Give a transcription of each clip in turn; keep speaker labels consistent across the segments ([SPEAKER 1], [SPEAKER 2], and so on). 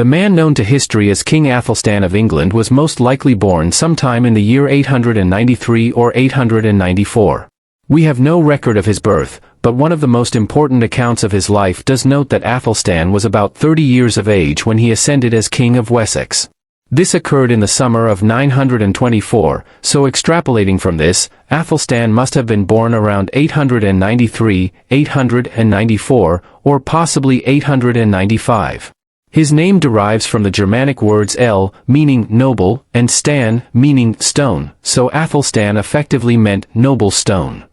[SPEAKER 1] The man known to history as King Athelstan of England was most likely born sometime in the year 893 or 894. We have no record of his birth, but one of the most important accounts of his life does note that Athelstan was about 30 years of age when he ascended as King of Wessex. This occurred in the summer of 924, so extrapolating from this, Athelstan must have been born around 893, 894, or possibly 895. His name derives from the Germanic words el, meaning noble, and stan, meaning stone, so Athelstan effectively meant noble stone.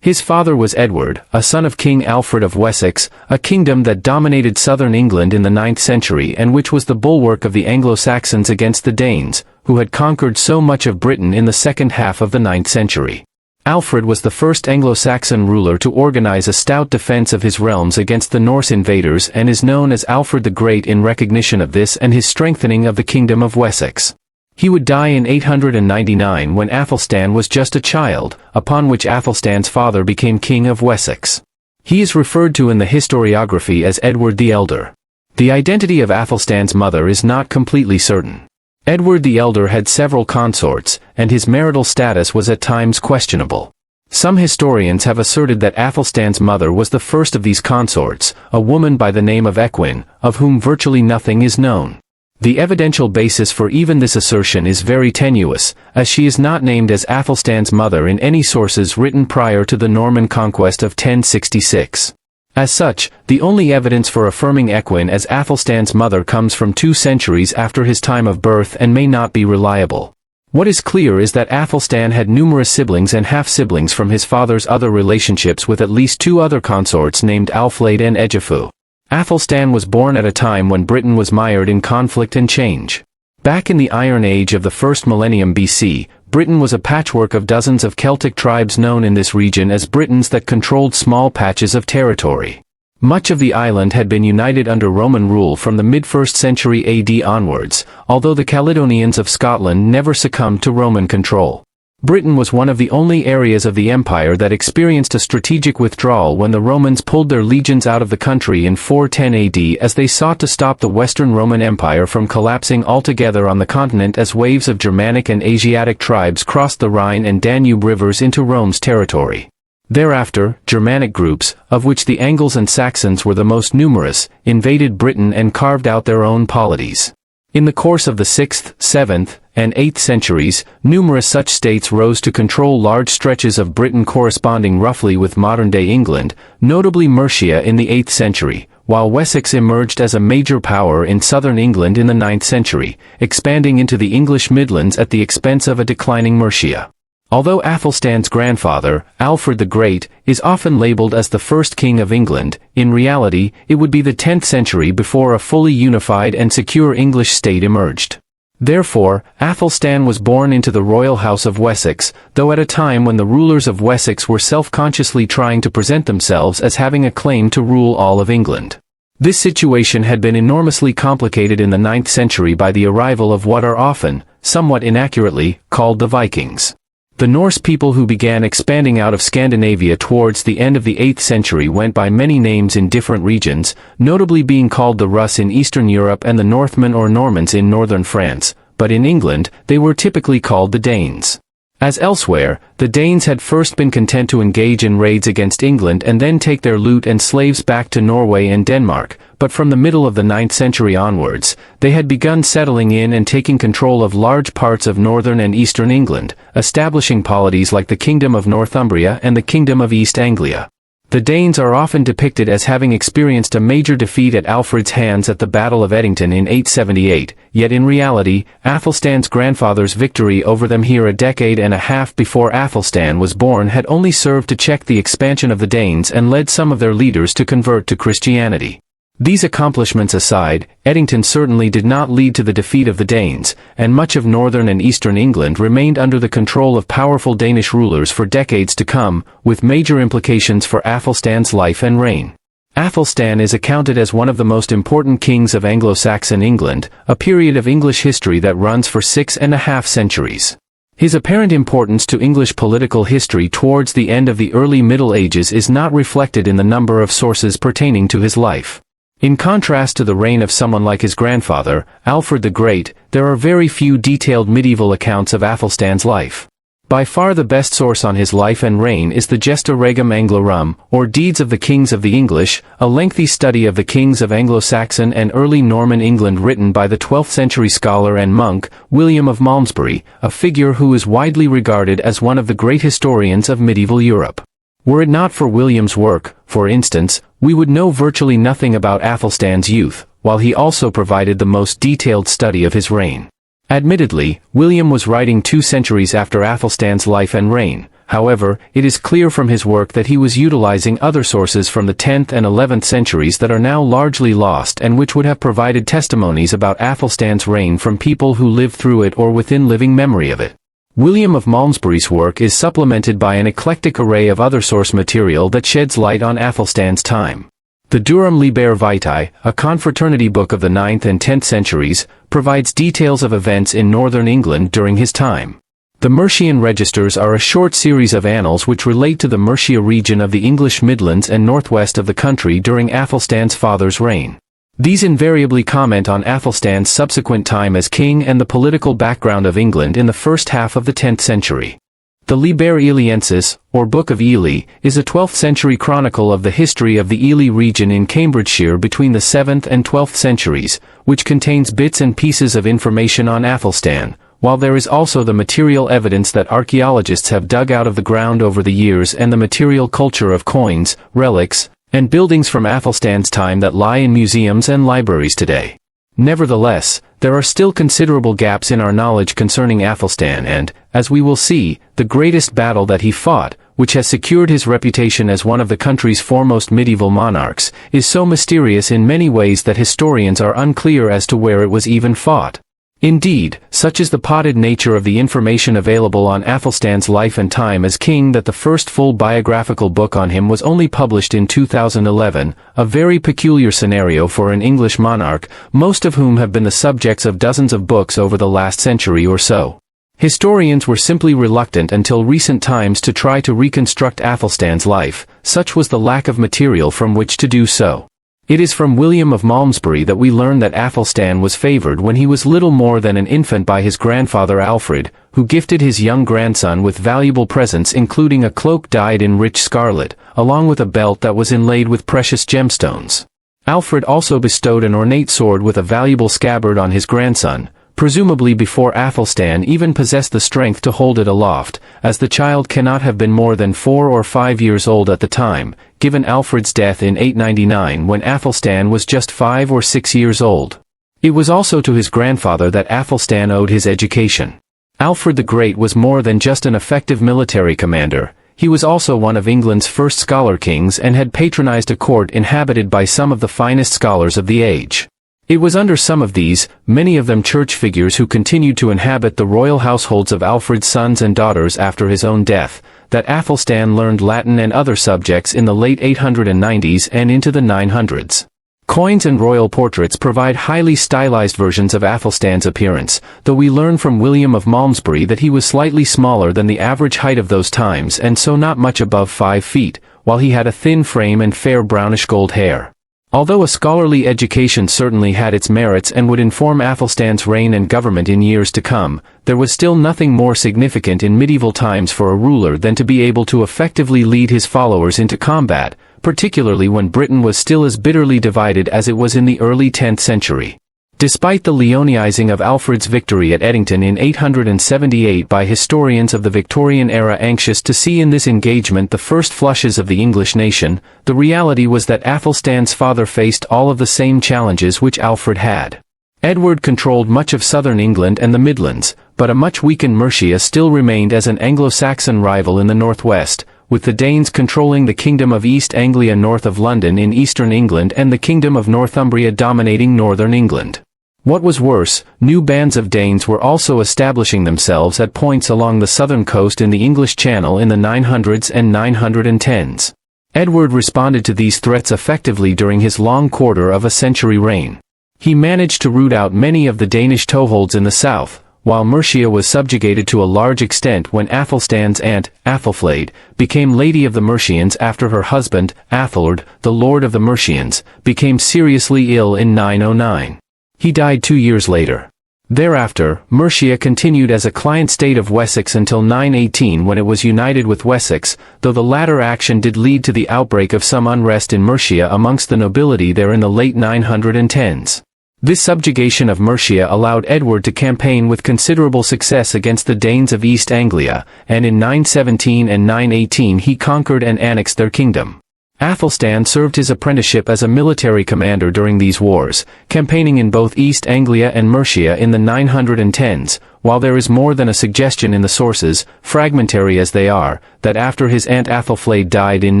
[SPEAKER 1] His father was Edward, a son of King Alfred of Wessex, a kingdom that dominated southern England in the 9th century and which was the bulwark of the Anglo-Saxons against the Danes, who had conquered so much of Britain in the second half of the 9th century. Alfred was the first Anglo-Saxon ruler to organize a stout defense of his realms against the Norse invaders and is known as Alfred the Great in recognition of this and his strengthening of the Kingdom of Wessex. He would die in 899 when Athelstan was just a child, upon which Athelstan's father became King of Wessex. He is referred to in the historiography as Edward the Elder. The identity of Athelstan's mother is not completely certain. Edward the Elder had several consorts, and his marital status was at times questionable. Some historians have asserted that Athelstan's mother was the first of these consorts, a woman by the name of Ecgwin, of whom virtually nothing is known. The evidential basis for even this assertion is very tenuous, as she is not named as Athelstan's mother in any sources written prior to the Norman conquest of 1066. As such, the only evidence for affirming Ecgwin as Athelstan's mother comes from 2 centuries after his time of birth and may not be reliable. What is clear is that Athelstan had numerous siblings and half-siblings from his father's other relationships with at least 2 other consorts named Alflade and Egifu. Athelstan was born at a time when Britain was mired in conflict and change. Back in the Iron Age of the first millennium BC, Britain was a patchwork of dozens of Celtic tribes known in this region as Britons that controlled small patches of territory. Much of the island had been united under Roman rule from the mid-1st century AD onwards, although the Caledonians of Scotland never succumbed to Roman control. Britain was one of the only areas of the empire that experienced a strategic withdrawal when the Romans pulled their legions out of the country in 410 AD as they sought to stop the Western Roman Empire from collapsing altogether on the continent as waves of Germanic and Asiatic tribes crossed the Rhine and Danube rivers into Rome's territory. Thereafter, Germanic groups, of which the Angles and Saxons were the most numerous, invaded Britain and carved out their own polities. In the course of the 6th, 7th, and 8th centuries, numerous such states rose to control large stretches of Britain corresponding roughly with modern-day England, notably Mercia in the 8th century, while Wessex emerged as a major power in southern England in the 9th century, expanding into the English Midlands at the expense of a declining Mercia. Although Athelstan's grandfather, Alfred the Great, is often labeled as the first king of England, in reality, it would be the 10th century before a fully unified and secure English state emerged. Therefore, Athelstan was born into the royal house of Wessex, though at a time when the rulers of Wessex were self-consciously trying to present themselves as having a claim to rule all of England. This situation had been enormously complicated in the 9th century by the arrival of what are often, somewhat inaccurately, called the Vikings. The Norse people who began expanding out of Scandinavia towards the end of the 8th century went by many names in different regions, notably being called the Rus in Eastern Europe and the Northmen or Normans in northern France, but in England, they were typically called the Danes. As elsewhere, the Danes had first been content to engage in raids against England and then take their loot and slaves back to Norway and Denmark, but from the middle of the 9th century onwards, they had begun settling in and taking control of large parts of northern and eastern England, establishing polities like the Kingdom of Northumbria and the Kingdom of East Anglia. The Danes are often depicted as having experienced a major defeat at Alfred's hands at the Battle of Edington in 878, yet in reality, Athelstan's grandfather's victory over them here a decade and a half before Athelstan was born had only served to check the expansion of the Danes and led some of their leaders to convert to Christianity. These accomplishments aside, Edington certainly did not lead to the defeat of the Danes, and much of northern and eastern England remained under the control of powerful Danish rulers for decades to come, with major implications for Athelstan's life and reign. Athelstan is accounted as one of the most important kings of Anglo-Saxon England, a period of English history that runs for 6.5 centuries. His apparent importance to English political history towards the end of the early Middle Ages is not reflected in the number of sources pertaining to his life. In contrast to the reign of someone like his grandfather, Alfred the Great, there are very few detailed medieval accounts of Athelstan's life. By far the best source on his life and reign is the Gesta Regum Anglorum, or Deeds of the Kings of the English, a lengthy study of the kings of Anglo-Saxon and early Norman England written by the 12th century scholar and monk, William of Malmesbury, a figure who is widely regarded as one of the great historians of medieval Europe. Were it not for William's work, for instance, we would know virtually nothing about Athelstan's youth, while he also provided the most detailed study of his reign. Admittedly, William was writing 2 centuries after Athelstan's life and reign. However, it is clear from his work that he was utilizing other sources from the 10th and 11th centuries that are now largely lost and which would have provided testimonies about Athelstan's reign from people who lived through it or within living memory of it. William of Malmesbury's work is supplemented by an eclectic array of other source material that sheds light on Athelstan's time. The Durham Liber Vitae, a confraternity book of the 9th and 10th centuries, provides details of events in northern England during his time. The Mercian Registers are a short series of annals which relate to the Mercia region of the English Midlands and northwest of the country during Athelstan's father's reign. These invariably comment on Athelstan's subsequent time as king and the political background of England in the first half of the 10th century. The Liber Eliensis, or Book of Ely, is a 12th century chronicle of the history of the Ely region in Cambridgeshire between the 7th and 12th centuries, which contains bits and pieces of information on Athelstan, while there is also the material evidence that archaeologists have dug out of the ground over the years and the material culture of coins, relics, and buildings from Athelstan's time that lie in museums and libraries today. Nevertheless, there are still considerable gaps in our knowledge concerning Athelstan and, as we will see, the greatest battle that he fought, which has secured his reputation as one of the country's foremost medieval monarchs, is so mysterious in many ways that historians are unclear as to where it was even fought. Indeed, such is the potted nature of the information available on Athelstan's life and time as king that the first full biographical book on him was only published in 2011, a very peculiar scenario for an English monarch, most of whom have been the subjects of dozens of books over the last century or so. Historians were simply reluctant until recent times to try to reconstruct Athelstan's life, such was the lack of material from which to do so. It is from William of Malmesbury that we learn that Athelstan was favored when he was little more than an infant by his grandfather Alfred, who gifted his young grandson with valuable presents including a cloak dyed in rich scarlet, along with a belt that was inlaid with precious gemstones. Alfred also bestowed an ornate sword with a valuable scabbard on his grandson, presumably before Athelstan even possessed the strength to hold it aloft, as the child cannot have been more than 4 or 5 years old at the time, given Alfred's death in 899 when Athelstan was just 5 or 6 years old. It was also to his grandfather that Athelstan owed his education. Alfred the Great was more than just an effective military commander, he was also one of England's first scholar kings and had patronized a court inhabited by some of the finest scholars of the age. It was under some of these, many of them church figures who continued to inhabit the royal households of Alfred's sons and daughters after his own death, that Athelstan learned Latin and other subjects in the late 890s and into the 900s. Coins and royal portraits provide highly stylized versions of Athelstan's appearance, though we learn from William of Malmesbury that he was slightly smaller than the average height of those times and so not much above 5 feet, while he had a thin frame and fair brownish gold hair. Although a scholarly education certainly had its merits and would inform Athelstan's reign and government in years to come, there was still nothing more significant in medieval times for a ruler than to be able to effectively lead his followers into combat, particularly when Britain was still as bitterly divided as it was in the early 10th century. Despite the Leonizing of Alfred's victory at Edington in 878 by historians of the Victorian era anxious to see in this engagement the first flushes of the English nation, the reality was that Athelstan's father faced all of the same challenges which Alfred had. Edward controlled much of southern England and the Midlands, but a much weakened Mercia still remained as an Anglo-Saxon rival in the northwest, with the Danes controlling the Kingdom of East Anglia north of London in eastern England and the Kingdom of Northumbria dominating northern England. What was worse, new bands of Danes were also establishing themselves at points along the southern coast in the English Channel in the 900s and 910s. Edward responded to these threats effectively during his long quarter of a century reign. He managed to root out many of the Danish toeholds in the south, while Mercia was subjugated to a large extent when Athelstan's aunt, Athelflaed, became Lady of the Mercians after her husband, Athelred, the Lord of the Mercians, became seriously ill in 909. He died 2 years later. Thereafter, Mercia continued as a client state of Wessex until 918 when it was united with Wessex, though the latter action did lead to the outbreak of some unrest in Mercia amongst the nobility there in the late 910s. This subjugation of Mercia allowed Edward to campaign with considerable success against the Danes of East Anglia, and in 917 and 918 he conquered and annexed their kingdom. Athelstan served his apprenticeship as a military commander during these wars, campaigning in both East Anglia and Mercia in the 910s, while there is more than a suggestion in the sources, fragmentary as they are, that after his aunt Athelflaed died in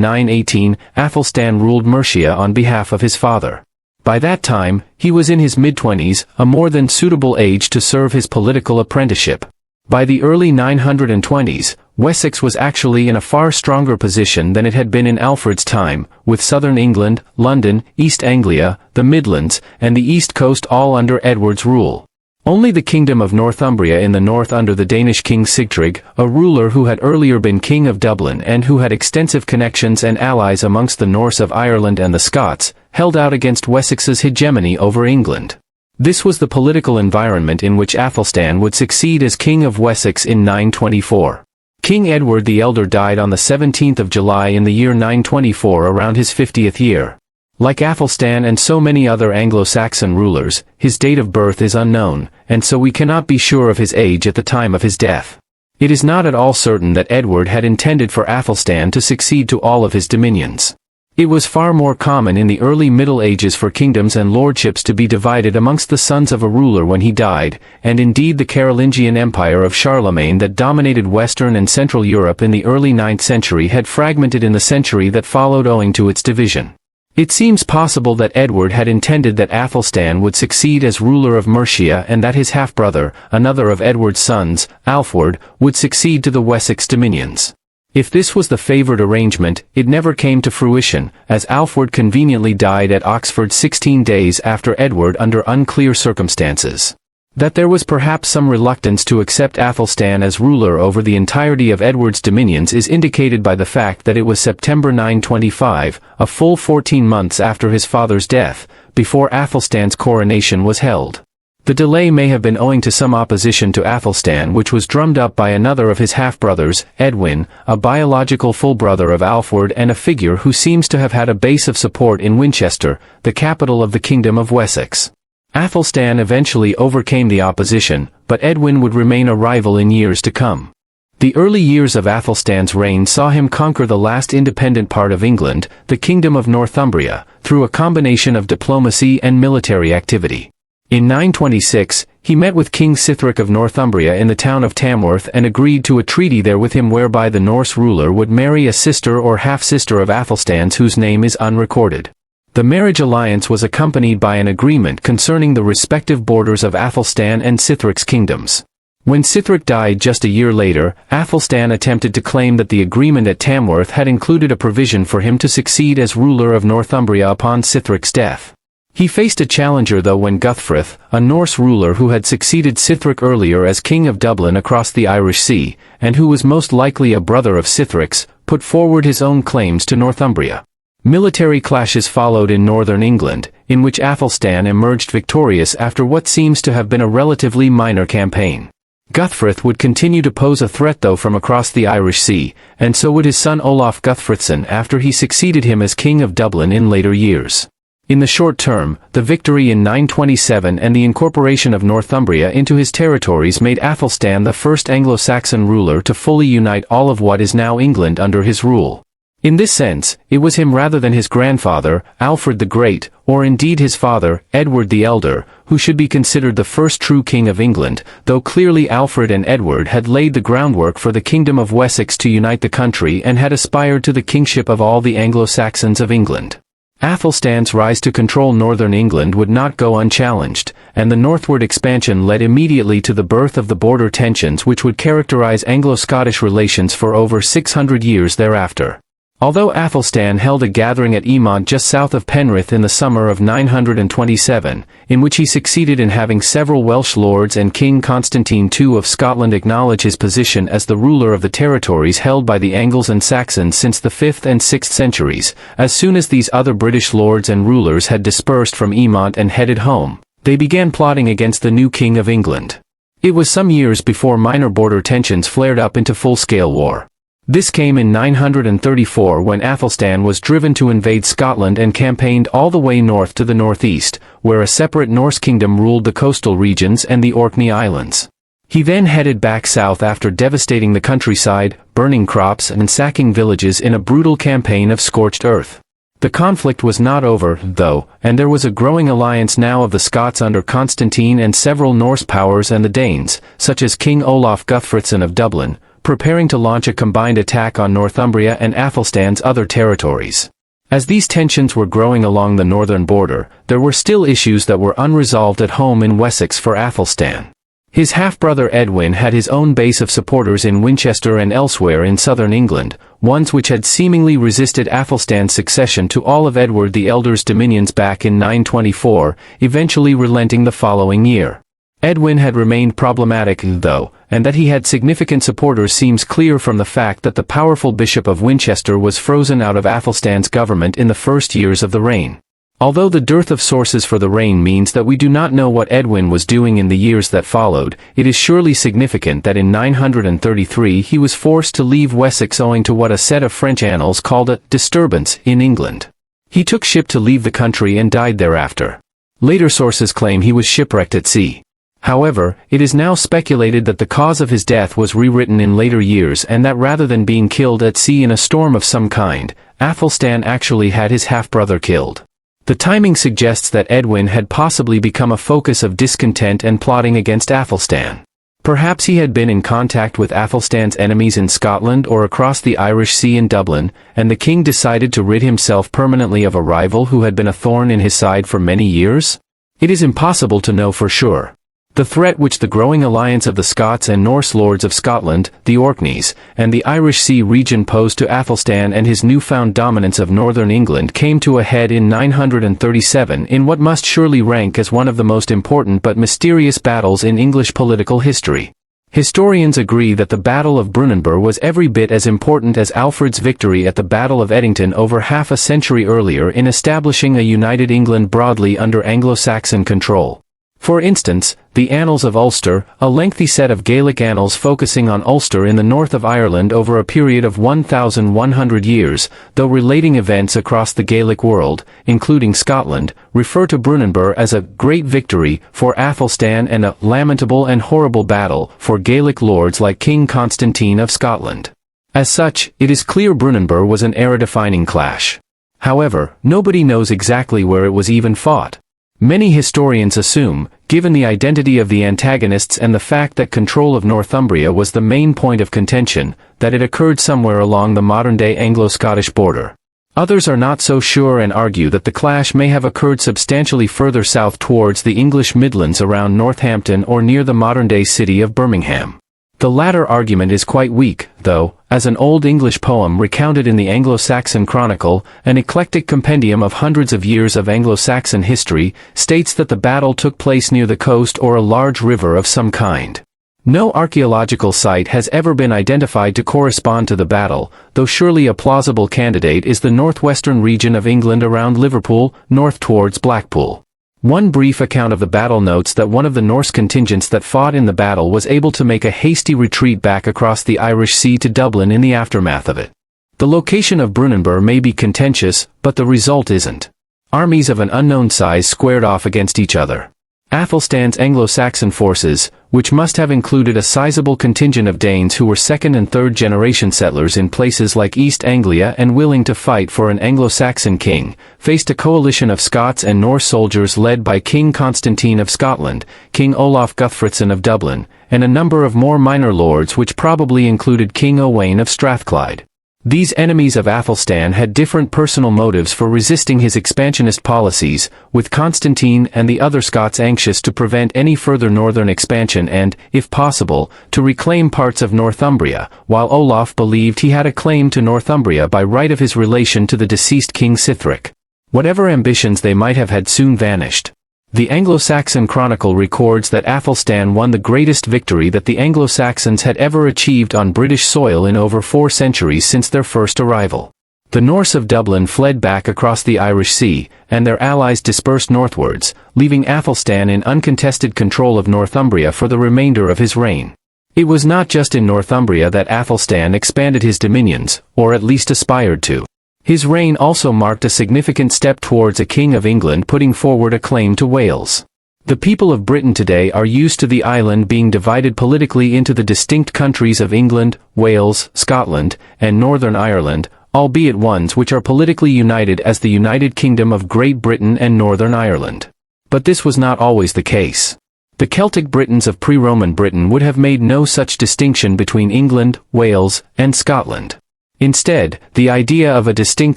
[SPEAKER 1] 918, Athelstan ruled Mercia on behalf of his father. By that time, he was in his mid-20s, a more than suitable age to serve his political apprenticeship. By the early 920s, Wessex was actually in a far stronger position than it had been in Alfred's time, with southern England, London, East Anglia, the Midlands, and the East Coast all under Edward's rule. Only the kingdom of Northumbria in the north under the Danish king Sigtryg, a ruler who had earlier been king of Dublin and who had extensive connections and allies amongst the Norse of Ireland and the Scots, held out against Wessex's hegemony over England. This was the political environment in which Athelstan would succeed as King of Wessex in 924. King Edward the Elder died on the 17th of July in the year 924 around his 50th year. Like Athelstan and so many other Anglo-Saxon rulers, his date of birth is unknown, and so we cannot be sure of his age at the time of his death. It is not at all certain that Edward had intended for Athelstan to succeed to all of his dominions. It was far more common in the early Middle Ages for kingdoms and lordships to be divided amongst the sons of a ruler when he died, and indeed the Carolingian Empire of Charlemagne that dominated Western and Central Europe in the early 9th century had fragmented in the century that followed owing to its division. It seems possible that Edward had intended that Athelstan would succeed as ruler of Mercia and that his half-brother, another of Edward's sons, Alfred, would succeed to the Wessex dominions. If this was the favored arrangement, it never came to fruition, as Alfred conveniently died at Oxford 16 days after Edward under unclear circumstances. That there was perhaps some reluctance to accept Athelstan as ruler over the entirety of Edward's dominions is indicated by the fact that it was September 925, a full 14 months after his father's death, before Athelstan's coronation was held. The delay may have been owing to some opposition to Athelstan which was drummed up by another of his half-brothers, Edwin, a biological full brother of Alfred and a figure who seems to have had a base of support in Winchester, the capital of the Kingdom of Wessex. Athelstan eventually overcame the opposition, but Edwin would remain a rival in years to come. The early years of Athelstan's reign saw him conquer the last independent part of England, the Kingdom of Northumbria, through a combination of diplomacy and military activity. In 926, he met with King Sihtric of Northumbria in the town of Tamworth and agreed to a treaty there with him whereby the Norse ruler would marry a sister or half-sister of Athelstan's whose name is unrecorded. The marriage alliance was accompanied by an agreement concerning the respective borders of Athelstan and Sithric's kingdoms. When Sihtric died just a year later, Athelstan attempted to claim that the agreement at Tamworth had included a provision for him to succeed as ruler of Northumbria upon Sithric's death. He faced a challenger though when Guthfrith, a Norse ruler who had succeeded Sihtric earlier as King of Dublin across the Irish Sea, and who was most likely a brother of Sithric's, put forward his own claims to Northumbria. Military clashes followed in northern England, in which Athelstan emerged victorious after what seems to have been a relatively minor campaign. Guthfrith would continue to pose a threat though from across the Irish Sea, and so would his son Olaf Guthfrithson after he succeeded him as King of Dublin in later years. In the short term, the victory in 927 and the incorporation of Northumbria into his territories made Athelstan the first Anglo-Saxon ruler to fully unite all of what is now England under his rule. In this sense, it was him rather than his grandfather, Alfred the Great, or indeed his father, Edward the Elder, who should be considered the first true king of England, though clearly Alfred and Edward had laid the groundwork for the Kingdom of Wessex to unite the country and had aspired to the kingship of all the Anglo-Saxons of England. Athelstan's rise to control northern England would not go unchallenged, and the northward expansion led immediately to the birth of the border tensions which would characterize Anglo-Scottish relations for over 600 years thereafter. Although Athelstan held a gathering at Emont just south of Penrith in the summer of 927, in which he succeeded in having several Welsh lords and King Constantine II of Scotland acknowledge his position as the ruler of the territories held by the Angles and Saxons since the 5th and 6th centuries, as soon as these other British lords and rulers had dispersed from Emont and headed home, they began plotting against the new King of England. It was some years before minor border tensions flared up into full-scale war. This came in 934 when Athelstan was driven to invade Scotland and campaigned all the way north to the northeast, where a separate Norse kingdom ruled the coastal regions and the Orkney Islands. He then headed back south after devastating the countryside, burning crops and sacking villages in a brutal campaign of scorched earth. The conflict was not over, though, and there was a growing alliance now of the Scots under Constantine and several Norse powers and the Danes, such as King Olaf Guthfrithson of Dublin, preparing to launch a combined attack on Northumbria and Athelstan's other territories. As these tensions were growing along the northern border, there were still issues that were unresolved at home in Wessex for Athelstan. His half-brother Edwin had his own base of supporters in Winchester and elsewhere in southern England, ones which had seemingly resisted Athelstan's succession to all of Edward the Elder's dominions back in 924, eventually relenting the following year. Edwin had remained problematic, though, and that he had significant supporters seems clear from the fact that the powerful Bishop of Winchester was frozen out of Athelstan's government in the first years of the reign. Although the dearth of sources for the reign means that we do not know what Edwin was doing in the years that followed, it is surely significant that in 933 he was forced to leave Wessex owing to what a set of French annals called a disturbance in England. He took ship to leave the country and died thereafter. Later sources claim he was shipwrecked at sea. However, it is now speculated that the cause of his death was rewritten in later years and that rather than being killed at sea in a storm of some kind, Athelstan actually had his half-brother killed. The timing suggests that Edwin had possibly become a focus of discontent and plotting against Athelstan. Perhaps he had been in contact with Athelstan's enemies in Scotland or across the Irish Sea in Dublin, and the king decided to rid himself permanently of a rival who had been a thorn in his side for many years? It is impossible to know for sure. The threat which the growing alliance of the Scots and Norse lords of Scotland, the Orkneys, and the Irish Sea region posed to Athelstan and his newfound dominance of northern England came to a head in 937 in what must surely rank as one of the most important but mysterious battles in English political history. Historians agree that the Battle of Brunanburh was every bit as important as Alfred's victory at the Battle of Edington over half a century earlier in establishing a united England broadly under Anglo-Saxon control. For instance, the Annals of Ulster, a lengthy set of Gaelic annals focusing on Ulster in the north of Ireland over a period of 1,100 years, though relating events across the Gaelic world, including Scotland, refer to Brunanburh as a great victory for Athelstan and a lamentable and horrible battle for Gaelic lords like King Constantine of Scotland. As such, it is clear Brunanburh was an era-defining clash. However, nobody knows exactly where it was even fought. Many historians assume, given the identity of the antagonists and the fact that control of Northumbria was the main point of contention, that it occurred somewhere along the modern-day Anglo-Scottish border. Others are not so sure and argue that the clash may have occurred substantially further south towards the English Midlands around Northampton or near the modern-day city of Birmingham. The latter argument is quite weak, though, as an Old English poem recounted in the Anglo-Saxon Chronicle, an eclectic compendium of hundreds of years of Anglo-Saxon history, states that the battle took place near the coast or a large river of some kind. No archaeological site has ever been identified to correspond to the battle, though surely a plausible candidate is the northwestern region of England around Liverpool, north towards Blackpool. One brief account of the battle notes that one of the Norse contingents that fought in the battle was able to make a hasty retreat back across the Irish Sea to Dublin in the aftermath of it. The location of Brunanburh may be contentious, but the result isn't. Armies of an unknown size squared off against each other. Athelstan's Anglo-Saxon forces, which must have included a sizable contingent of Danes who were second- and third-generation settlers in places like East Anglia and willing to fight for an Anglo-Saxon king, faced a coalition of Scots and Norse soldiers led by King Constantine of Scotland, King Olaf Guthfrithson of Dublin, and a number of more minor lords which probably included King Owain of Strathclyde. These enemies of Athelstan had different personal motives for resisting his expansionist policies, with Constantine and the other Scots anxious to prevent any further northern expansion and, if possible, to reclaim parts of Northumbria, while Olaf believed he had a claim to Northumbria by right of his relation to the deceased King Sihtric. Whatever ambitions they might have had soon vanished. The Anglo-Saxon Chronicle records that Athelstan won the greatest victory that the Anglo-Saxons had ever achieved on British soil in over 4 centuries since their first arrival. The Norse of Dublin fled back across the Irish Sea, and their allies dispersed northwards, leaving Athelstan in uncontested control of Northumbria for the remainder of his reign. It was not just in Northumbria that Athelstan expanded his dominions, or at least aspired to. His reign also marked a significant step towards a king of England putting forward a claim to Wales. The people of Britain today are used to the island being divided politically into the distinct countries of England, Wales, Scotland, and Northern Ireland, albeit ones which are politically united as the United Kingdom of Great Britain and Northern Ireland. But this was not always the case. The Celtic Britons of pre-Roman Britain would have made no such distinction between England, Wales, and Scotland. Instead, the idea of a distinct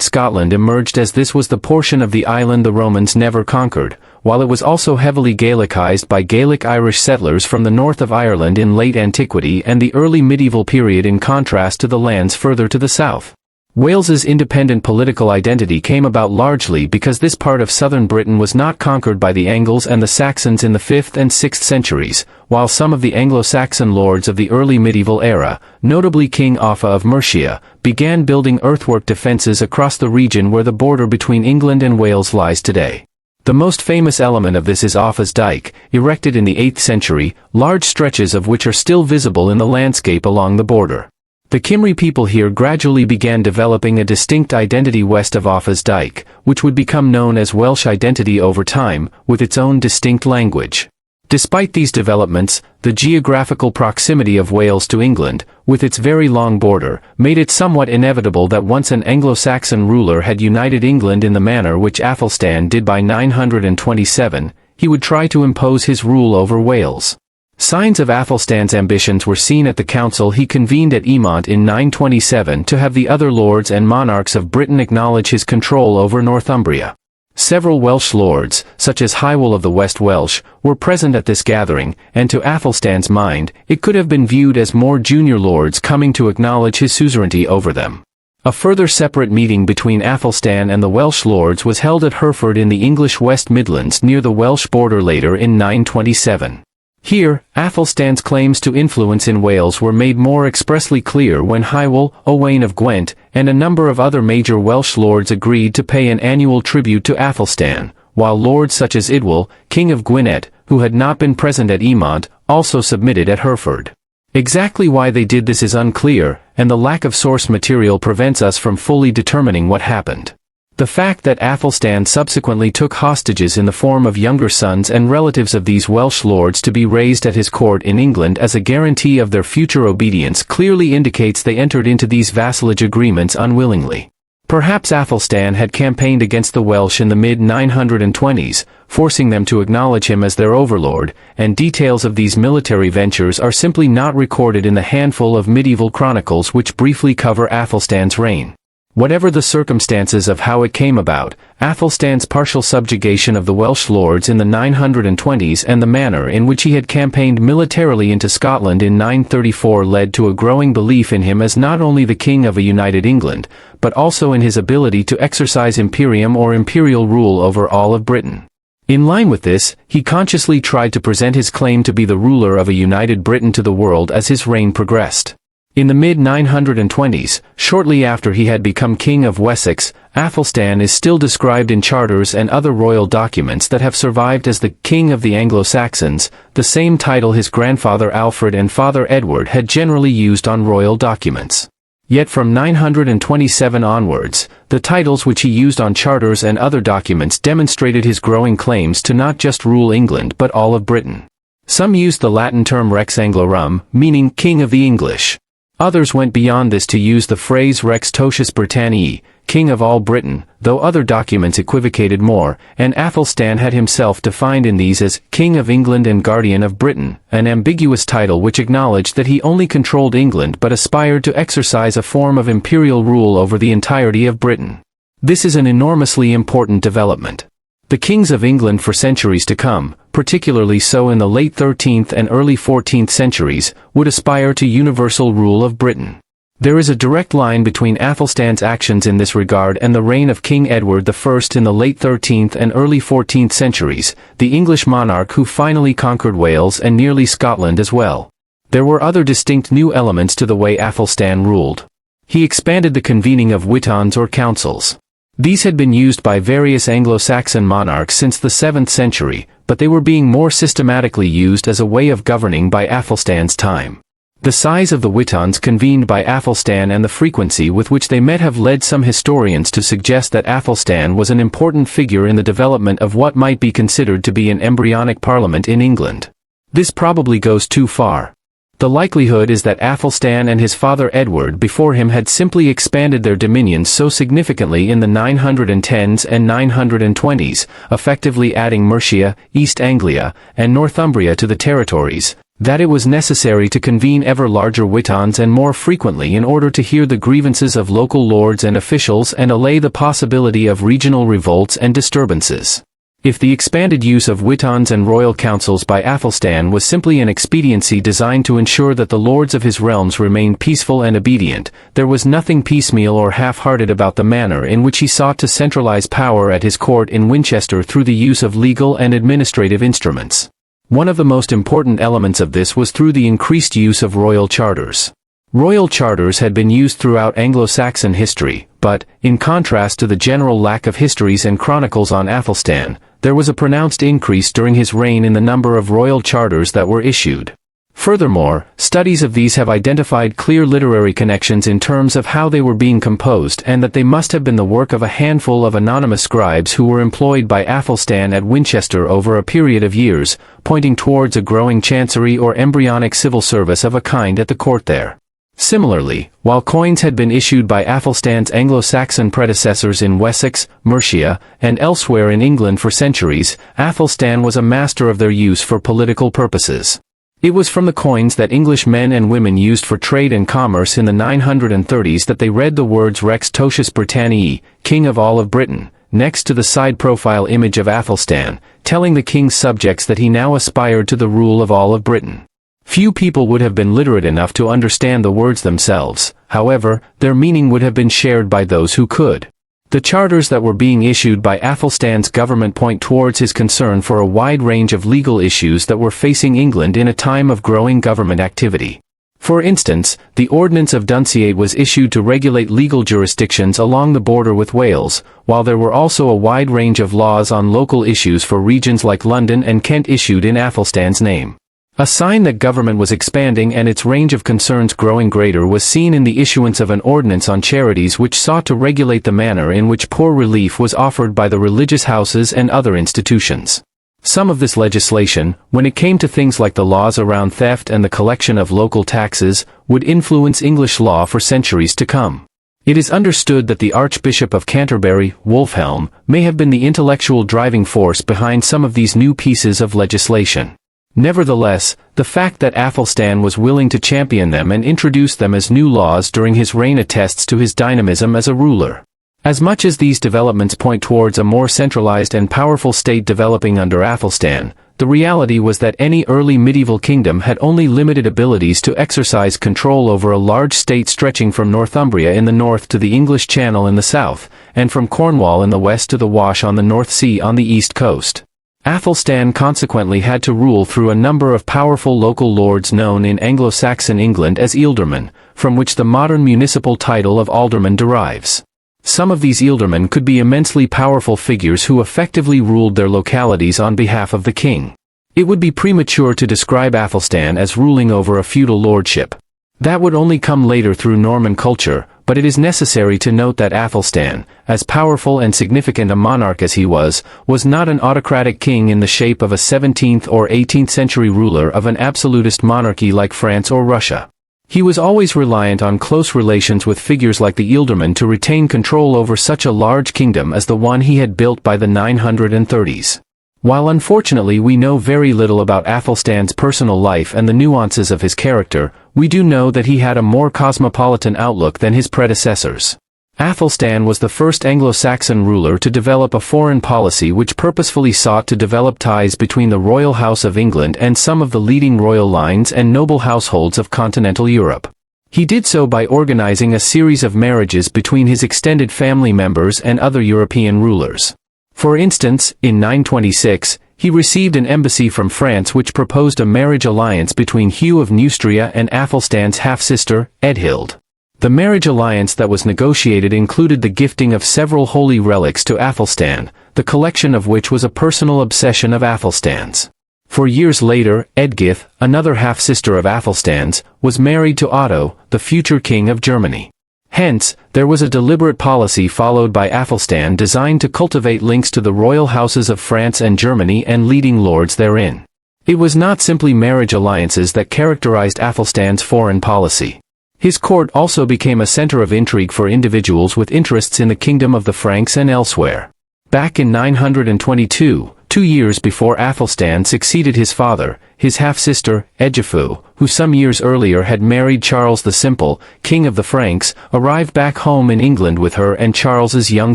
[SPEAKER 1] Scotland emerged as this was the portion of the island the Romans never conquered, while it was also heavily Gaelicized by Gaelic Irish settlers from the north of Ireland in late antiquity and the early medieval period in contrast to the lands further to the south. Wales's independent political identity came about largely because this part of southern Britain was not conquered by the Angles and the Saxons in the 5th and 6th centuries, while some of the Anglo-Saxon lords of the early medieval era, notably King Offa of Mercia, began building earthwork defences across the region where the border between England and Wales lies today. The most famous element of this is Offa's Dyke, erected in the 8th century, large stretches of which are still visible in the landscape along the border. The Cymry people here gradually began developing a distinct identity west of Offa's Dyke, which would become known as Welsh identity over time, with its own distinct language. Despite these developments, the geographical proximity of Wales to England, with its very long border, made it somewhat inevitable that once an Anglo-Saxon ruler had united England in the manner which Athelstan did by 927, he would try to impose his rule over Wales. Signs of Athelstan's ambitions were seen at the council he convened at Emont in 927 to have the other lords and monarchs of Britain acknowledge his control over Northumbria. Several Welsh lords, such as Hywel of the West Welsh, were present at this gathering, and to Athelstan's mind, it could have been viewed as more junior lords coming to acknowledge his suzerainty over them. A further separate meeting between Athelstan and the Welsh lords was held at Hereford in the English West Midlands near the Welsh border later in 927. Here, Athelstan's claims to influence in Wales were made more expressly clear when Hywel, Owain of Gwent, and a number of other major Welsh lords agreed to pay an annual tribute to Athelstan, while lords such as Idwal, King of Gwynedd, who had not been present at Emont, also submitted at Hereford. Exactly why they did this is unclear, and the lack of source material prevents us from fully determining what happened. The fact that Athelstan subsequently took hostages in the form of younger sons and relatives of these Welsh lords to be raised at his court in England as a guarantee of their future obedience clearly indicates they entered into these vassalage agreements unwillingly. Perhaps Athelstan had campaigned against the Welsh in the mid-920s, forcing them to acknowledge him as their overlord, and details of these military ventures are simply not recorded in the handful of medieval chronicles which briefly cover Athelstan's reign. Whatever the circumstances of how it came about, Athelstan's partial subjugation of the Welsh lords in the 920s and the manner in which he had campaigned militarily into Scotland in 934 led to a growing belief in him as not only the king of a united England, but also in his ability to exercise imperium or imperial rule over all of Britain. In line with this, he consciously tried to present his claim to be the ruler of a united Britain to the world as his reign progressed. In the mid-920s, shortly after he had become King of Wessex, Athelstan is still described in charters and other royal documents that have survived as the King of the Anglo-Saxons, the same title his grandfather Alfred and father Edward had generally used on royal documents. Yet from 927 onwards, the titles which he used on charters and other documents demonstrated his growing claims to not just rule England but all of Britain. Some used the Latin term Rex Anglorum, meaning King of the English. Others went beyond this to use the phrase Rex Totius Britanniae, King of all Britain, though other documents equivocated more, and Athelstan had himself defined in these as King of England and Guardian of Britain, an ambiguous title which acknowledged that he only controlled England but aspired to exercise a form of imperial rule over the entirety of Britain. This is an enormously important development. The kings of England for centuries to come, particularly so in the late 13th and early 14th centuries, would aspire to universal rule of Britain. There is a direct line between Athelstan's actions in this regard and the reign of King Edward I in the late 13th and early 14th centuries, the English monarch who finally conquered Wales and nearly Scotland as well. There were other distinct new elements to the way Athelstan ruled. He expanded the convening of witons or councils. These had been used by various Anglo-Saxon monarchs since the 7th century, but they were being more systematically used as a way of governing by Athelstan's time. The size of the witons convened by Athelstan and the frequency with which they met have led some historians to suggest that Athelstan was an important figure in the development of what might be considered to be an embryonic parliament in England. This probably goes too far. The likelihood is that Athelstan and his father Edward before him had simply expanded their dominions so significantly in the 910s and 920s, effectively adding Mercia, East Anglia, and Northumbria to the territories, that it was necessary to convene ever larger witons and more frequently in order to hear the grievances of local lords and officials and allay the possibility of regional revolts and disturbances. If the expanded use of witons and royal councils by Athelstan was simply an expediency designed to ensure that the lords of his realms remained peaceful and obedient, there was nothing piecemeal or half-hearted about the manner in which he sought to centralize power at his court in Winchester through the use of legal and administrative instruments. One of the most important elements of this was through the increased use of royal charters. Royal charters had been used throughout Anglo-Saxon history, but, in contrast to the general lack of histories and chronicles on Athelstan, there was a pronounced increase during his reign in the number of royal charters that were issued. Furthermore, studies of these have identified clear literary connections in terms of how they were being composed and that they must have been the work of a handful of anonymous scribes who were employed by Athelstan at Winchester over a period of years, pointing towards a growing chancery or embryonic civil service of a kind at the court there. Similarly, while coins had been issued by Athelstan's Anglo-Saxon predecessors in Wessex, Mercia, and elsewhere in England for centuries, Athelstan was a master of their use for political purposes. It was from the coins that English men and women used for trade and commerce in the 930s that they read the words Rex Totius Britanniae, King of all of Britain, next to the side profile image of Athelstan, telling the king's subjects that he now aspired to the rule of all of Britain. Few people would have been literate enough to understand the words themselves, however, their meaning would have been shared by those who could. The charters that were being issued by Athelstan's government point towards his concern for a wide range of legal issues that were facing England in a time of growing government activity. For instance, the Ordinance of Dunciate was issued to regulate legal jurisdictions along the border with Wales, while there were also a wide range of laws on local issues for regions like London and Kent issued in Athelstan's name. A sign that government was expanding and its range of concerns growing greater was seen in the issuance of an ordinance on charities which sought to regulate the manner in which poor relief was offered by the religious houses and other institutions. Some of this legislation, when it came to things like the laws around theft and the collection of local taxes, would influence English law for centuries to come. It is understood that the Archbishop of Canterbury, Wulfhelm, may have been the intellectual driving force behind some of these new pieces of legislation. Nevertheless, the fact that Athelstan was willing to champion them and introduce them as new laws during his reign attests to his dynamism as a ruler. As much as these developments point towards a more centralized and powerful state developing under Athelstan, the reality was that any early medieval kingdom had only limited abilities to exercise control over a large state stretching from Northumbria in the north to the English Channel in the south, and from Cornwall in the west to the Wash on the North Sea on the east coast. Athelstan consequently had to rule through a number of powerful local lords known in Anglo-Saxon England as ealdormen, from which the modern municipal title of alderman derives. Some of these ealdormen could be immensely powerful figures who effectively ruled their localities on behalf of the king. It would be premature to describe Athelstan as ruling over a feudal lordship. That would only come later through Norman culture, but it is necessary to note that Athelstan, as powerful and significant a monarch as he was not an autocratic king in the shape of a 17th or 18th century ruler of an absolutist monarchy like France or Russia. He was always reliant on close relations with figures like the ealdorman to retain control over such a large kingdom as the one he had built by the 930s. While unfortunately we know very little about Athelstan's personal life and the nuances of his character, we do know that he had a more cosmopolitan outlook than his predecessors. Athelstan was the first Anglo-Saxon ruler to develop a foreign policy which purposefully sought to develop ties between the royal house of England and some of the leading royal lines and noble households of continental Europe. He did so by organizing a series of marriages between his extended family members and other European rulers. For instance, in 926, he received an embassy from France which proposed a marriage alliance between Hugh of Neustria and Athelstan's half-sister, Edhild. The marriage alliance that was negotiated included the gifting of several holy relics to Athelstan, the collection of which was a personal obsession of Athelstan's. For years later, Edgith, another half-sister of Athelstan's, was married to Otto, the future king of Germany. Hence, there was a deliberate policy followed by Athelstan designed to cultivate links to the royal houses of France and Germany and leading lords therein. It was not simply marriage alliances that characterized Athelstan's foreign policy. His court also became a center of intrigue for individuals with interests in the kingdom of the Franks and elsewhere. Back in 922, 2 years before Athelstan succeeded his father, his half-sister, Egifu, who some years earlier had married Charles the Simple, king of the Franks, arrived back home in England with her and Charles's young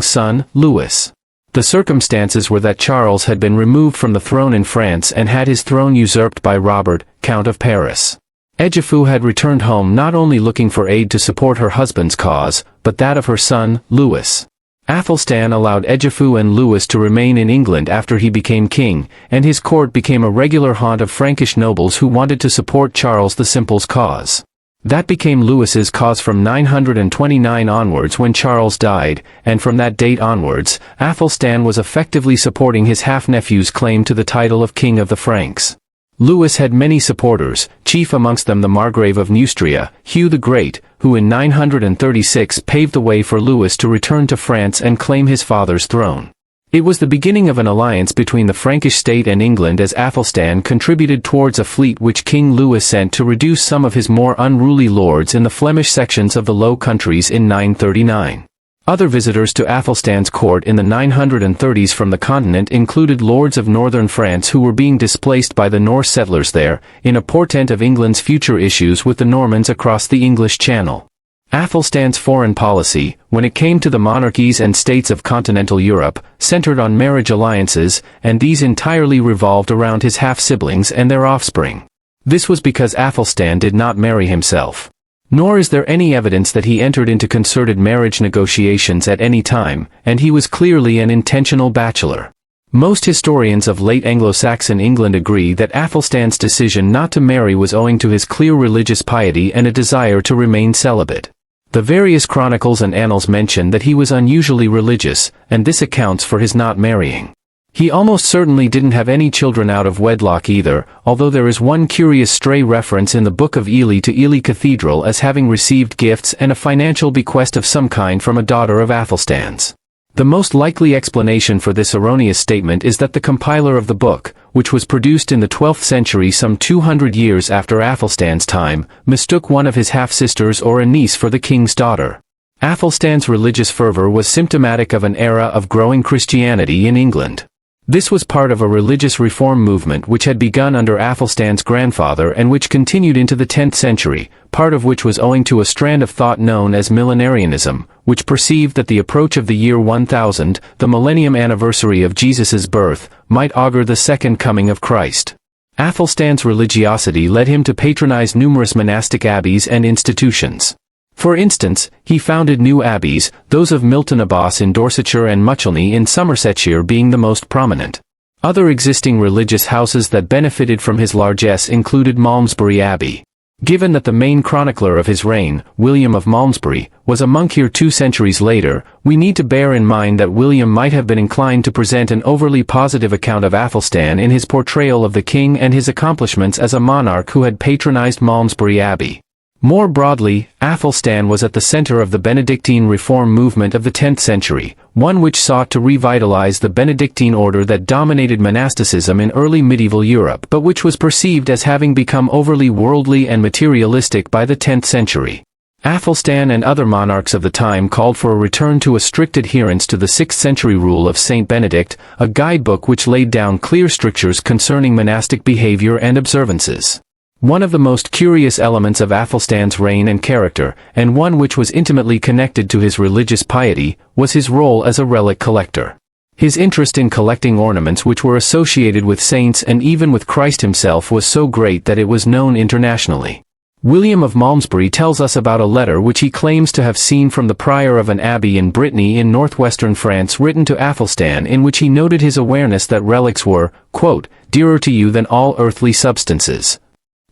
[SPEAKER 1] son, Louis. The circumstances were that Charles had been removed from the throne in France and had his throne usurped by Robert, Count of Paris. Egifu had returned home not only looking for aid to support her husband's cause, but that of her son, Louis. Athelstan allowed Egifu and Louis to remain in England after he became king, and his court became a regular haunt of Frankish nobles who wanted to support Charles the Simple's cause. That became Louis's cause from 929 onwards when Charles died, and from that date onwards, Athelstan was effectively supporting his half-nephew's claim to the title of King of the Franks. Louis had many supporters, chief amongst them the Margrave of Neustria, Hugh the Great, who in 936 paved the way for Louis to return to France and claim his father's throne. It was the beginning of an alliance between the Frankish state and England as Athelstan contributed towards a fleet which King Louis sent to reduce some of his more unruly lords in the Flemish sections of the Low Countries in 939. Other visitors to Athelstan's court in the 930s from the continent included lords of northern France who were being displaced by the Norse settlers there, in a portent of England's future issues with the Normans across the English Channel. Athelstan's foreign policy, when it came to the monarchies and states of continental Europe, centered on marriage alliances, and these entirely revolved around his half-siblings and their offspring. This was because Athelstan did not marry himself. Nor is there any evidence that he entered into concerted marriage negotiations at any time, and he was clearly an intentional bachelor. Most historians of late Anglo-Saxon England agree that Athelstan's decision not to marry was owing to his clear religious piety and a desire to remain celibate. The various chronicles and annals mention that he was unusually religious, and this accounts for his not marrying. He almost certainly didn't have any children out of wedlock either, although there is one curious stray reference in the Book of Ely to Ely Cathedral as having received gifts and a financial bequest of some kind from a daughter of Athelstan's. The most likely explanation for this erroneous statement is that the compiler of the book, which was produced in the 12th century some 200 years after Athelstan's time, mistook one of his half-sisters or a niece for the king's daughter. Athelstan's religious fervor was symptomatic of an era of growing Christianity in England. This was part of a religious reform movement which had begun under Athelstan's grandfather and which continued into the 10th century, part of which was owing to a strand of thought known as millenarianism, which perceived that the approach of the year 1000, the millennium anniversary of Jesus' birth, might augur the second coming of Christ. Athelstan's religiosity led him to patronize numerous monastic abbeys and institutions. For instance, he founded new abbeys, those of Milton Abbas in Dorsetshire and Muchelney in Somersetshire being the most prominent. Other existing religious houses that benefited from his largesse included Malmesbury Abbey. Given that the main chronicler of his reign, William of Malmesbury, was a monk here 2 centuries later, we need to bear in mind that William might have been inclined to present an overly positive account of Athelstan in his portrayal of the king and his accomplishments as a monarch who had patronized Malmesbury Abbey. More broadly, Athelstan was at the center of the Benedictine reform movement of the 10th century, one which sought to revitalize the Benedictine order that dominated monasticism in early medieval Europe but which was perceived as having become overly worldly and materialistic by the 10th century. Athelstan and other monarchs of the time called for a return to a strict adherence to the 6th century rule of Saint Benedict, a guidebook which laid down clear strictures concerning monastic behavior and observances. One of the most curious elements of Athelstan's reign and character, and one which was intimately connected to his religious piety, was his role as a relic collector. His interest in collecting ornaments which were associated with saints and even with Christ himself was so great that it was known internationally. William of Malmesbury tells us about a letter which he claims to have seen from the prior of an abbey in Brittany in northwestern France written to Athelstan, in which he noted his awareness that relics were, quote, "dearer to you than all earthly substances."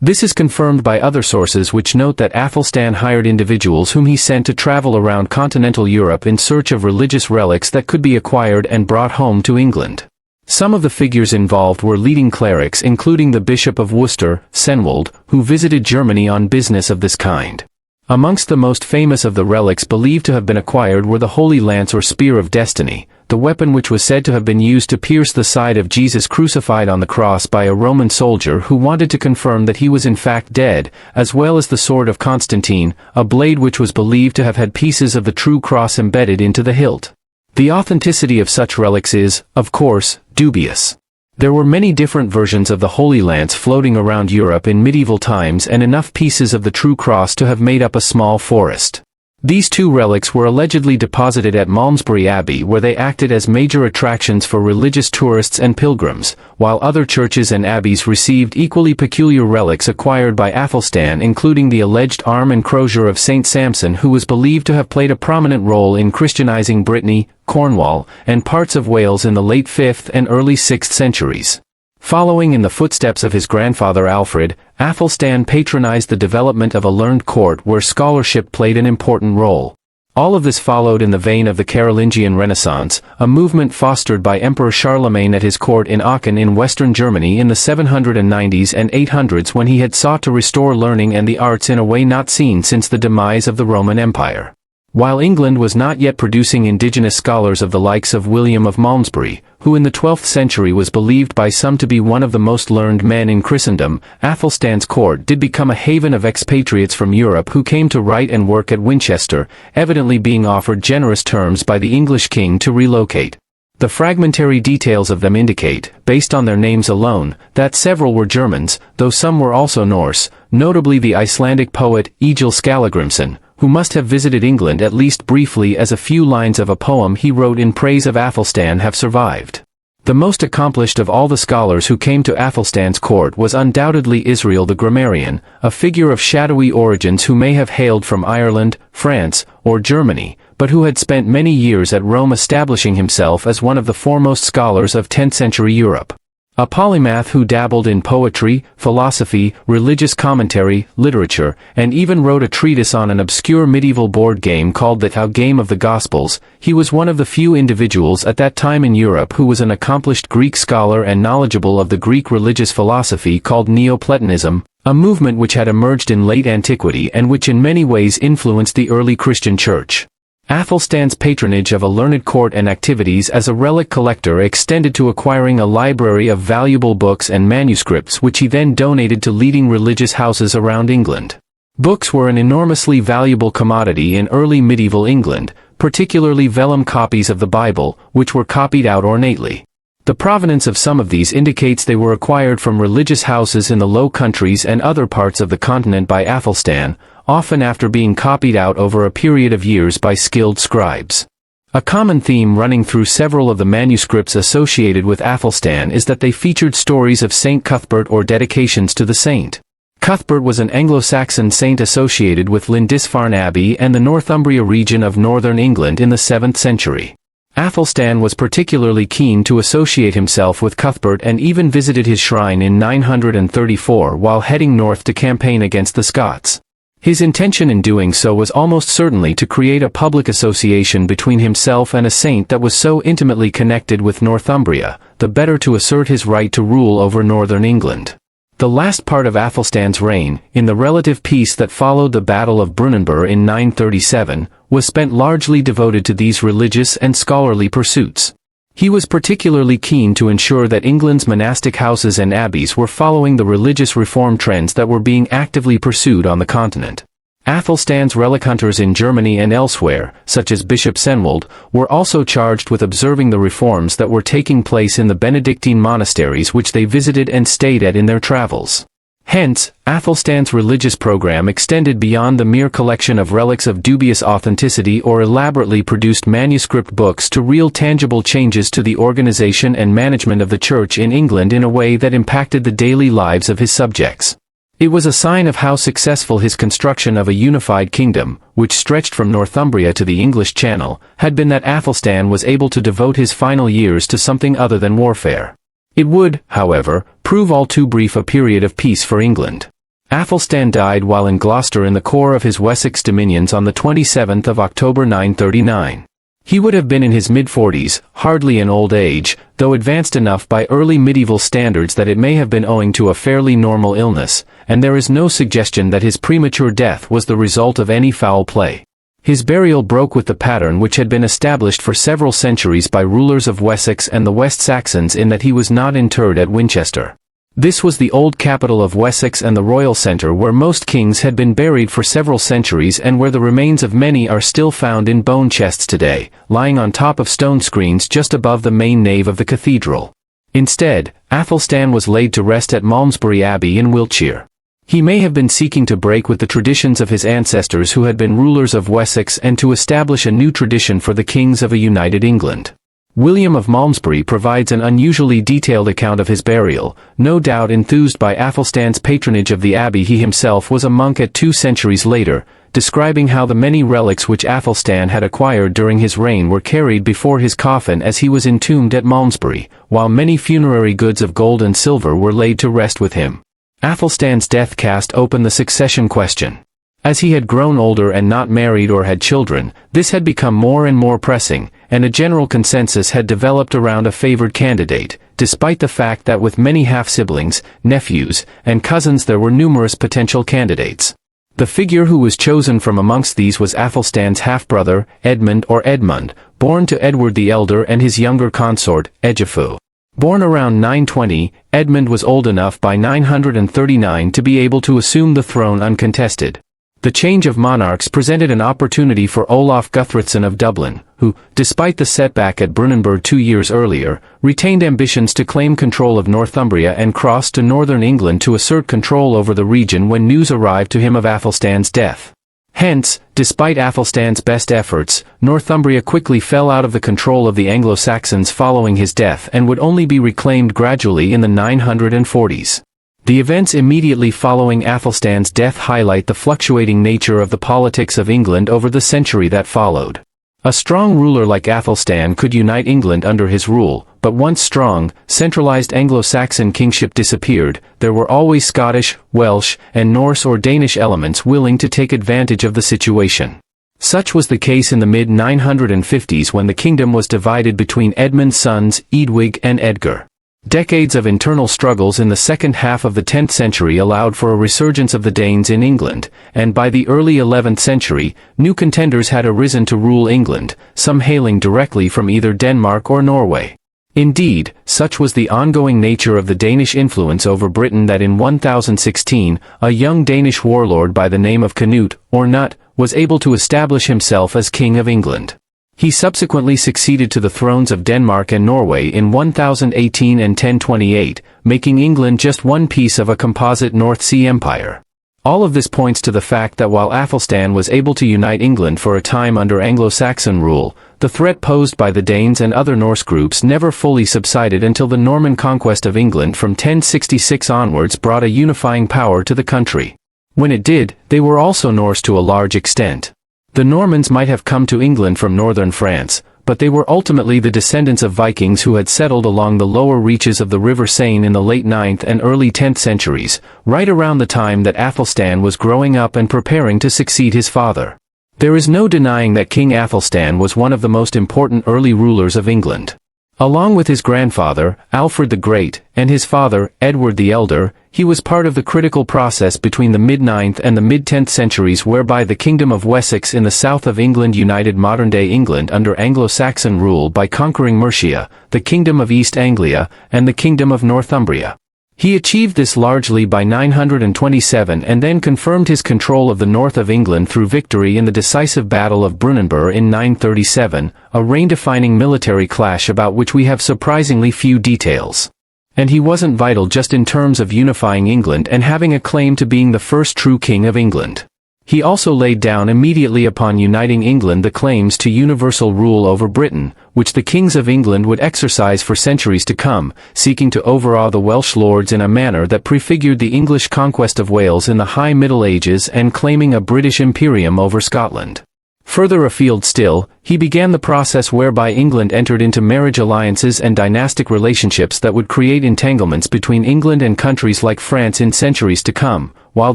[SPEAKER 1] This is confirmed by other sources which note that Athelstan hired individuals whom he sent to travel around continental Europe in search of religious relics that could be acquired and brought home to England. Some of the figures involved were leading clerics, including the Bishop of Worcester, Senwald, who visited Germany on business of this kind. Amongst the most famous of the relics believed to have been acquired were the Holy Lance or Spear of Destiny, the weapon which was said to have been used to pierce the side of Jesus crucified on the cross by a Roman soldier who wanted to confirm that he was in fact dead, as well as the sword of Constantine, a blade which was believed to have had pieces of the true cross embedded into the hilt. The authenticity of such relics is, of course, dubious. There were many different versions of the Holy Lance floating around Europe in medieval times and enough pieces of the true cross to have made up a small forest. These two relics were allegedly deposited at Malmesbury Abbey, where they acted as major attractions for religious tourists and pilgrims, while other churches and abbeys received equally peculiar relics acquired by Athelstan, including the alleged arm and crosier of Saint Samson, who was believed to have played a prominent role in Christianizing Brittany, Cornwall, and parts of Wales in the late 5th and early 6th centuries. Following in the footsteps of his grandfather Alfred, Athelstan patronized the development of a learned court where scholarship played an important role. All of this followed in the vein of the Carolingian Renaissance, a movement fostered by Emperor Charlemagne at his court in Aachen in western Germany in the 790s and 800s, when he had sought to restore learning and the arts in a way not seen since the demise of the Roman Empire. While England was not yet producing indigenous scholars of the likes of William of Malmesbury, who in the 12th century was believed by some to be one of the most learned men in Christendom, Athelstan's court did become a haven of expatriates from Europe who came to write and work at Winchester, evidently being offered generous terms by the English king to relocate. The fragmentary details of them indicate, based on their names alone, that several were Germans, though some were also Norse, notably the Icelandic poet Egil Skallagrimsson, who must have visited England at least briefly, as a few lines of a poem he wrote in praise of Athelstan have survived. The most accomplished of all the scholars who came to Athelstan's court was undoubtedly Israel the grammarian, a figure of shadowy origins who may have hailed from Ireland, France, or Germany, but who had spent many years at Rome establishing himself as one of the foremost scholars of 10th century Europe. A polymath who dabbled in poetry, philosophy, religious commentary, literature, and even wrote a treatise on an obscure medieval board game called the Tau Game of the Gospels, he was one of the few individuals at that time in Europe who was an accomplished Greek scholar and knowledgeable of the Greek religious philosophy called Neoplatonism, a movement which had emerged in late antiquity and which in many ways influenced the early Christian church. Athelstan's patronage of a learned court and activities as a relic collector extended to acquiring a library of valuable books and manuscripts which he then donated to leading religious houses around England. Books were an enormously valuable commodity in early medieval England, particularly vellum copies of the Bible, which were copied out ornately. The provenance of some of these indicates they were acquired from religious houses in the Low Countries and other parts of the continent by Athelstan, often after being copied out over a period of years by skilled scribes. A common theme running through several of the manuscripts associated with Athelstan is that they featured stories of Saint Cuthbert or dedications to the saint. Cuthbert was an Anglo-Saxon saint associated with Lindisfarne Abbey and the Northumbria region of northern England in the 7th century. Athelstan was particularly keen to associate himself with Cuthbert and even visited his shrine in 934 while heading north to campaign against the Scots. His intention in doing so was almost certainly to create a public association between himself and a saint that was so intimately connected with Northumbria, the better to assert his right to rule over northern England. The last part of Athelstan's reign, in the relative peace that followed the Battle of Brunanburh in 937, was spent largely devoted to these religious and scholarly pursuits. He was particularly keen to ensure that England's monastic houses and abbeys were following the religious reform trends that were being actively pursued on the continent. Athelstan's relic hunters in Germany and elsewhere, such as Bishop Cenwaldt, were also charged with observing the reforms that were taking place in the Benedictine monasteries which they visited and stayed at in their travels. Hence, Athelstan's religious program extended beyond the mere collection of relics of dubious authenticity or elaborately produced manuscript books to real tangible changes to the organization and management of the Church in England in a way that impacted the daily lives of his subjects. It was a sign of how successful his construction of a unified kingdom, which stretched from Northumbria to the English Channel, had been that Athelstan was able to devote his final years to something other than warfare. It would, however, prove all too brief a period of peace for England. Athelstan died while in Gloucester in the core of his Wessex dominions on the 27th of October 939. He would have been in his mid-40s, hardly an old age, though advanced enough by early medieval standards that it may have been owing to a fairly normal illness, and there is no suggestion that his premature death was the result of any foul play. His burial broke with the pattern which had been established for several centuries by rulers of Wessex and the West Saxons in that he was not interred at Winchester. This was the old capital of Wessex and the royal centre where most kings had been buried for several centuries and where the remains of many are still found in bone chests today, lying on top of stone screens just above the main nave of the cathedral. Instead, Athelstan was laid to rest at Malmesbury Abbey in Wiltshire. He may have been seeking to break with the traditions of his ancestors who had been rulers of Wessex and to establish a new tradition for the kings of a united England. William of Malmesbury provides an unusually detailed account of his burial, no doubt enthused by Athelstan's patronage of the abbey. He himself was a monk at 2 centuries later, describing how the many relics which Athelstan had acquired during his reign were carried before his coffin as he was entombed at Malmesbury, while many funerary goods of gold and silver were laid to rest with him. Athelstan's death cast open the succession question. As he had grown older and not married or had children, this had become more and more pressing, and a general consensus had developed around a favored candidate, despite the fact that with many half-siblings, nephews, and cousins there were numerous potential candidates. The figure who was chosen from amongst these was Athelstan's half-brother, Edmund, born to Edward the Elder and his younger consort, Egifu. Born around 920, Edmund was old enough by 939 to be able to assume the throne uncontested. The change of monarchs presented an opportunity for Olaf Guthruthson of Dublin, who, despite the setback at Brunanburh 2 years earlier, retained ambitions to claim control of Northumbria and crossed to northern England to assert control over the region when news arrived to him of Athelstan's death. Hence, despite Athelstan's best efforts, Northumbria quickly fell out of the control of the Anglo-Saxons following his death and would only be reclaimed gradually in the 940s. The events immediately following Athelstan's death highlight the fluctuating nature of the politics of England over the century that followed. A strong ruler like Athelstan could unite England under his rule, but once strong, centralized Anglo-Saxon kingship disappeared. There were always Scottish, Welsh, and Norse or Danish elements willing to take advantage of the situation. Such was the case in the mid-950s when the kingdom was divided between Edmund's sons, Eadwig and Edgar. Decades of internal struggles in the second half of the 10th century allowed for a resurgence of the Danes in England, and by the early 11th century, new contenders had arisen to rule England, some hailing directly from either Denmark or Norway. Indeed, such was the ongoing nature of the Danish influence over Britain that in 1016, a young Danish warlord by the name of Canute, or Nut, was able to establish himself as King of England. He subsequently succeeded to the thrones of Denmark and Norway in 1018 and 1028, making England just one piece of a composite North Sea empire. All of this points to the fact that while Athelstan was able to unite England for a time under Anglo-Saxon rule, the threat posed by the Danes and other Norse groups never fully subsided until the Norman conquest of England from 1066 onwards brought a unifying power to the country. When it did, they were also Norse to a large extent. The Normans might have come to England from northern France, but they were ultimately the descendants of Vikings who had settled along the lower reaches of the River Seine in the late 9th and early 10th centuries, right around the time that Athelstan was growing up and preparing to succeed his father. There is no denying that King Athelstan was one of the most important early rulers of England. Along with his grandfather, Alfred the Great, and his father, Edward the Elder, he was part of the critical process between the mid-9th and the mid-10th centuries whereby the Kingdom of Wessex in the south of England united modern-day England under Anglo-Saxon rule by conquering Mercia, the Kingdom of East Anglia, and the Kingdom of Northumbria. He achieved this largely by 927 and then confirmed his control of the north of England through victory in the decisive Battle of Brunanburh in 937, a reign-defining military clash about which we have surprisingly few details. And he wasn't vital just in terms of unifying England and having a claim to being the first true king of England. He also laid down immediately upon uniting England the claims to universal rule over Britain, which the kings of England would exercise for centuries to come, seeking to overawe the Welsh lords in a manner that prefigured the English conquest of Wales in the High Middle Ages and claiming a British imperium over Scotland. Further afield still, he began the process whereby England entered into marriage alliances and dynastic relationships that would create entanglements between England and countries like France in centuries to come, while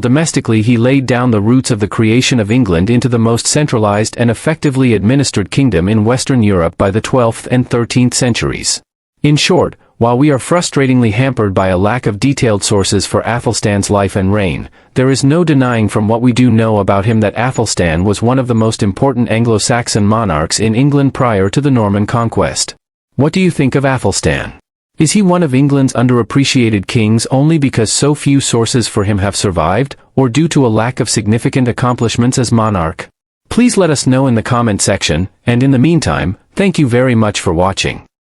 [SPEAKER 1] domestically he laid down the roots of the creation of England into the most centralized and effectively administered kingdom in Western Europe by the 12th and 13th centuries. In short, while we are frustratingly hampered by a lack of detailed sources for Athelstan's life and reign, there is no denying from what we do know about him that Athelstan was one of the most important Anglo-Saxon monarchs in England prior to the Norman conquest. What do you think of Athelstan? Is he one of England's underappreciated kings only because so few sources for him have survived, or due to a lack of significant accomplishments as monarch? Please let us know in the comment section, and in the meantime, thank you very much for watching.